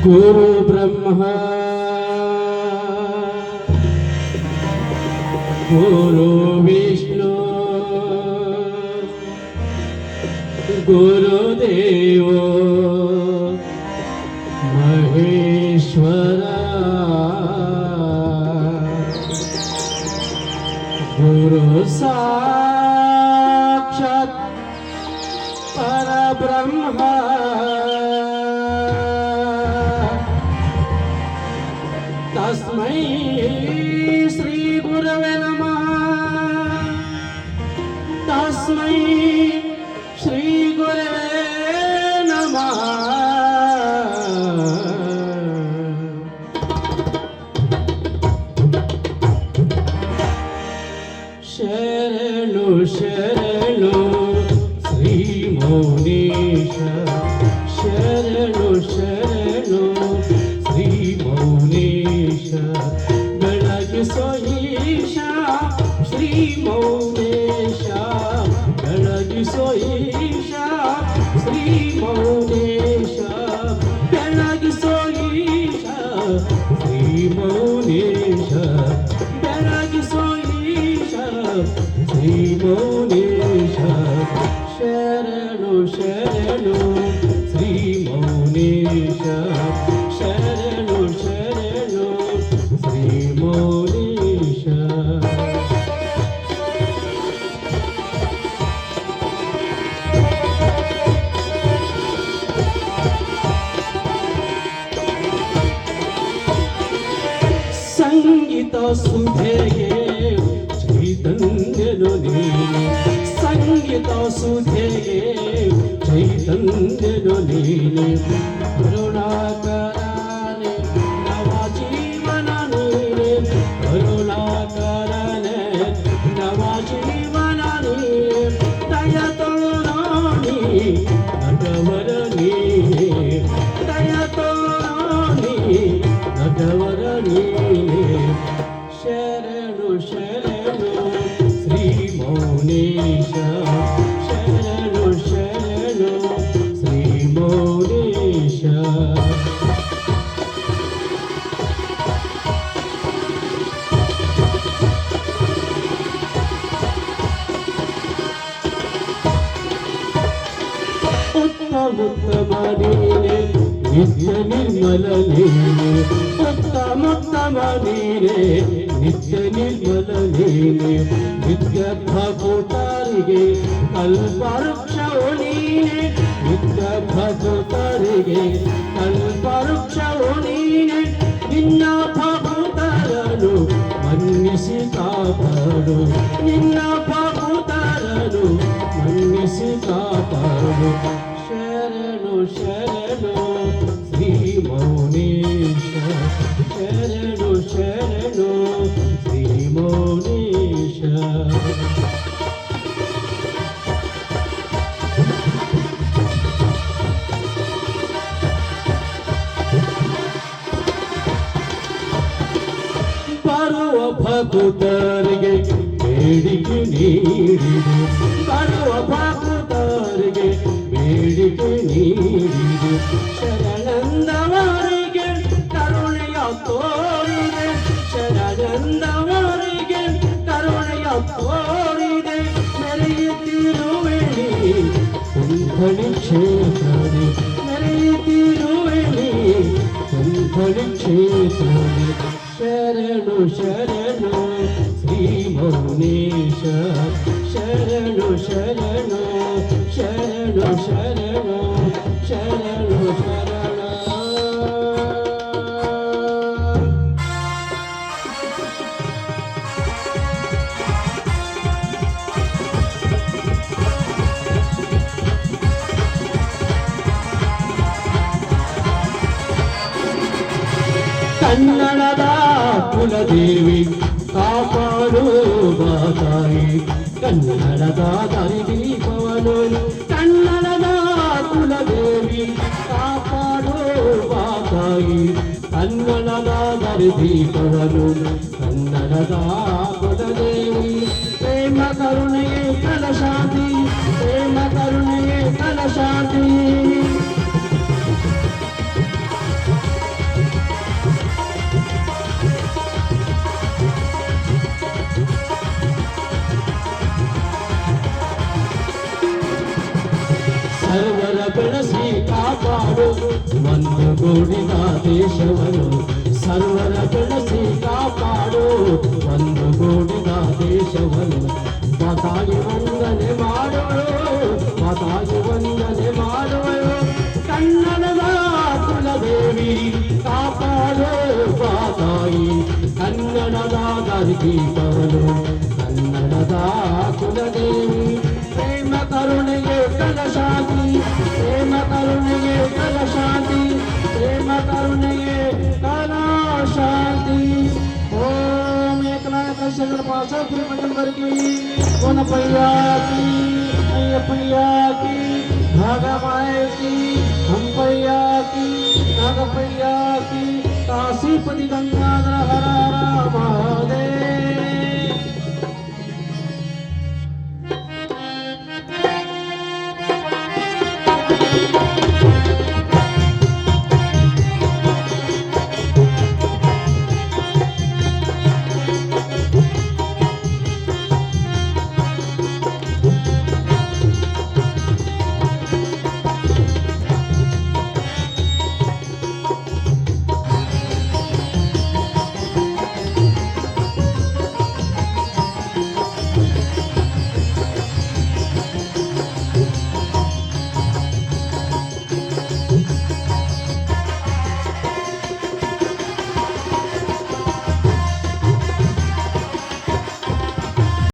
गुरु ब्रह्मा गुरु विष्णु गुरुदेव महेश्वरा गुरु साक्षात् परब्रह्म तस्मै श्री गुरवे नमः तस्मै श्री गुरवे नमः शरणु शरणु श्री मौनीश शरणु शरणु श्री मौनीश ಬೆಳಗಿಸೋ ಈಶ ಶ್ರೀ ಮೌನೇಶ ಬೆಳಗಿಸೋ ಈಶ ಶ್ರೀ ಮೌನೇಶ ಬೆಳಗಿಸೋ ಈಶ ಶ್ರೀ ಮೌನೇಶ ಬೆಳಗಿಸೋ ಈಶ ಶ್ರೀ ಮೌನೇಶ ಶರಣು ಶರಣು ಶ್ರೀ ಮೌನೇಶ ಶರಣು ಶರಣು ಶ್ರೀ ಮೌನೇಶ ಸಂಗೀತ ಸುಧೆಗೆ ಚೈತನ್ಯನು ನೀನು ಸಂಗೀತ ಸುಧೆಗೆ ಚೈತನ್ಯನು ನೀನು ಕರುಣಾಕರನೆ ನವ ಜೀವನ ನೀನೆ ಕರುಣಾಕರನೆ ನವ ಜೀವನ ನೀನೆ ದಯ ತೋರಣಿ ನಟವರ ನೀನೆ ದಯ ತೋರಣಿ ನಟವರ ನೀನೆ ಶರಣು ಶರಣು ಶ್ರೀ ಮೌನೇಶ ಶರಣು ಶರಣು ಶ್ರೀ ಮೌನೇಶ ಉತ್ತಮ ನೀನೆ ನಿತ್ಯ ನಿರ್ಮಲ ನೀನೆ ಉತ್ತಮ ನೀನೆ ನಿತ್ಯ ನಿರ್ಮಲ ನೀನೆ ನಿತ್ಯ ಭಕ್ತರಿಗೆ ಕಲ್ಪವೃಕ್ಷವು ನೀನೆ ನಿತ್ಯ ಭಕ್ತರಿಗೆ ಕಲ್ಪವೃಕ್ಷವು ನೀನೆ ನಿನ್ನ ಭಕ್ತರನು ಮನ್ನಿಸಿ ಕಾಪಾಡು ನಿನ್ನ ಭಕ್ತರನು ಮನ್ನಿಸಿ ಕಾಪಾಡು ಶರಣು ಶರಣು ಶ್ರೀ ಮೌನೇಶ ಶರಣು ಶರಣು ಶ್ರೀ ಮೌನೇಶ ಬರುವ ಭಕ್ತರಿಗೆ ಬೇಡಿಕೆ ನೀಡಿದೆ ಬರುವ ಭಕ್ತರಿಗೆ ಬೇಡಿಕೆ ನೀಡಿದೆ ಶರಣಂದವರಿಗೆ ಕರುಣೆಯ ತೋರಿದೆ ಶರಣಂದವರಿಗೆ ಕರುಣೆಯ ತೋರಿದೆ ಮೆರೆಯುತ್ತಿರುವೆನಿ ಕುಂಭಳಿ ಕ್ಷೇತ್ರದಿ ಮೆರೆಯುತ್ತಿರುವೆನಿ ಕುಂಭಳಿ ಕ್ಷೇತ್ರದಿ ಶರಣು ಶರಣು ಶ್ರೀ ಮೌನೇಶ ಶರಣು ಶರಣು ಶರಣು ಶರಣು ಶರಣು ಶರಣ ಕನ್ನಡದ ಕುಲದೇವಿ ಕಾಪಾಡುವ ತಾಯಿ ಕನ್ನಡದ ದಾರಿದೀಪವನು ಕನ್ನಡದ ಕುಲದೇವಿ ಕಾಪಾಡುವ ತಾಯಿ ಕನ್ನಡದ ದಾರಿದೀಪವನು ಕನ್ನಡದ ಕುಲದೇವಿ ಪ್ರೇಮ ಕರುಣೆಯೇ ಕಲಶಾಂತಿ ಪ್ರೇಮ ಕರುಣೆಯೇ ಕಲಶಾಂತಿ ಸರ್ವರ ಬೆಳೆಸಿ ಕಾಪಾಡು ಒಂದುಗೂಡಿದ ದೇಶವನ್ನು ಸರ್ವರ ಬೆಳೆಸಿ ಕಾಪಾಡು ಒಂದುಗೂಡಿದ ದೇಶವನ್ನು ಮಾತಾಗಿ ವಂದನೆ ಮಾಡುವಳು ಮಾತಾಗಿ ವಂದನೆ ಮಾಡುವಳು ಕನ್ನಡದ ಕುಲದೇವಿ ಕಾಪಾಡು ಮಾತಾಯಿ ಕನ್ನಡದ ದಾರಿದೀಪವನು ಕನ್ನಡದ ಕುಲದೇವಿ ಪ್ರೇಮ ಕರುಣೆಗೆ ಕಲಶಾಂತಿ ಪ್ರೇಮ ಕರುಣೆಗೆ ಕಲಶಾಂತಿ ಪ್ರೇಮ ಕರುಣೆಗೆ ಕಲಶಾಂತಿ ಓಂ ಏಕನಾಯಕ ಶರಣ ಪಾಸ ತಿರುಮಂಗಲ್ की कोनपैया की अय्यपैया की भागमाए की हम्पैया की नागपैया की काशीपति गंगाधर हर हर महादेव।